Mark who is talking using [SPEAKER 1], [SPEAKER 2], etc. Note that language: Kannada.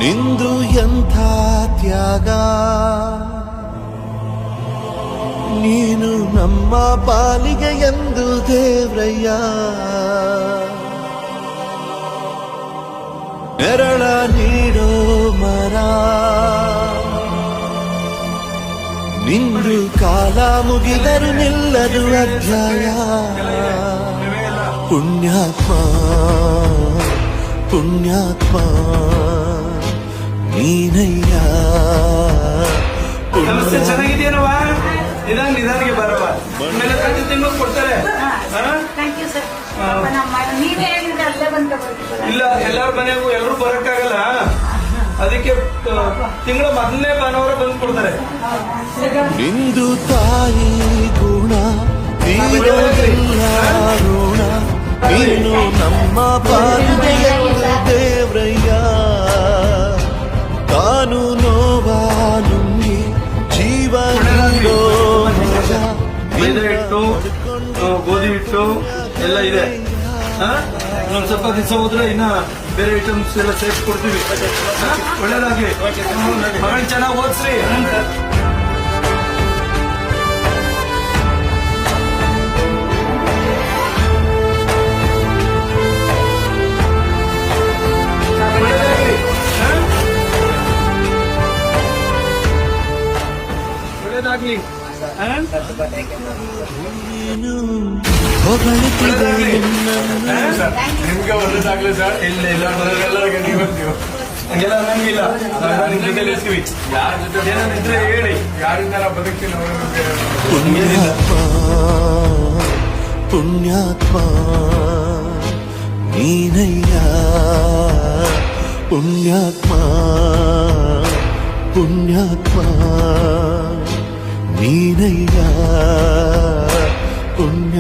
[SPEAKER 1] ನಿಂದು ಎಂಥ ತ್ಯಾಗ, ನೀನು ನಮ್ಮ ಪಾಲಿಗೆ ಎಂದು ದೇವ್ರಯ್ಯ. ನೆರಳ ನೀಡೋ ಮರ, ನಿಂದು ಕಾಲ ಮುಗಿದರು ನಿಲ್ಲದು ಅಧ್ಯಾಯ. ಪುಣ್ಯಾತ್ಮ ಪುಣ್ಯಾತ್ಮ ನೀನಯ್ಯ.
[SPEAKER 2] ನಮಸ್ತೆ, ಚೆನ್ನಾಗಿದೆಯಲ್ವ? ನಿಧಾನಿಗೆ ಬರಪ್ಪ, ಆಮೇಲೆ ಪ್ರತಿ ತಿಂಗಳು ಕೊಡ್ತಾರೆ. ಇಲ್ಲ, ಎಲ್ಲರ ಮನೆಗೂ ಎಲ್ಲರೂ ಬರಕ್ಕಾಗಲ್ಲ, ಅದಕ್ಕೆ ತಿಂಗಳ ಮೊದಲನೇ ಭಾನುವಾರ ಬಂದು ಕೊಡ್ತಾರೆ.
[SPEAKER 1] ನಿಂದು ತಾಯಿ ಗುಣ ತೀರೋದಿಲ್ಲ ಋಣ, ನೀನು ನಮ್ಮ ಪಾಲಿಗೆ ದೇವ್ರಯ್ಯ. ತಾನು ನೋವಾ ನುಂಗಿ ಜೀವನ
[SPEAKER 2] ಮೈದಾ ಹಿಟ್ಟು, ಗೋಧಿ ಹಿಟ್ಟು ಎಲ್ಲ ಇದೆ. ಇನ್ನೊಂದು ಸ್ವಲ್ಪ ದಿವಸ ಹೋದ್ರೆ ಇನ್ನ ಬೇರೆ ಐಟಮ್ಸ್ ಎಲ್ಲ ಸೇರಿಸಿ ಕೊಡ್ತೀವಿ. ಒಳ್ಳೇದಾಗ್ಲಿ, ಮಗನ್ ಚೆನ್ನಾಗಿ ಓದಿಸ್ರಿ. ಒಳ್ಳೇದಾಗ್ಲಿ.
[SPEAKER 3] ನಿಮ್ಗೆ ಒಳ್ಳೇದಾಗ್ಲಿ ಸರ್.
[SPEAKER 2] ಇಲ್ಲ ಇಲ್ಲ, ಎಲ್ಲರಿಗೆ ನೀವು ಹಂಗೆಲ್ಲ ಅನ್ನಂಗಿಲ್ಲ. ನಿಮ್ ಜೊತೆ ಇರ್ತೀವಿ. ಯಾರ ಜೊತೆ ಏನಿದ್ರೆ ಹೇಳಿ,
[SPEAKER 3] ಯಾರಿಂದ ನಾವು ಬದುಕ್ತೀನಿ
[SPEAKER 1] ಪುಣ್ಯಾತ್ಮ ಪುಣ್ಯಾತ್ಮ ನೀನಯ್ಯ. ಪುಣ್ಯಾತ್ಮ ಪುಣ್ಯಾತ್ಮ ನೀನಯ್ಯ. ಪುಣ್ಯ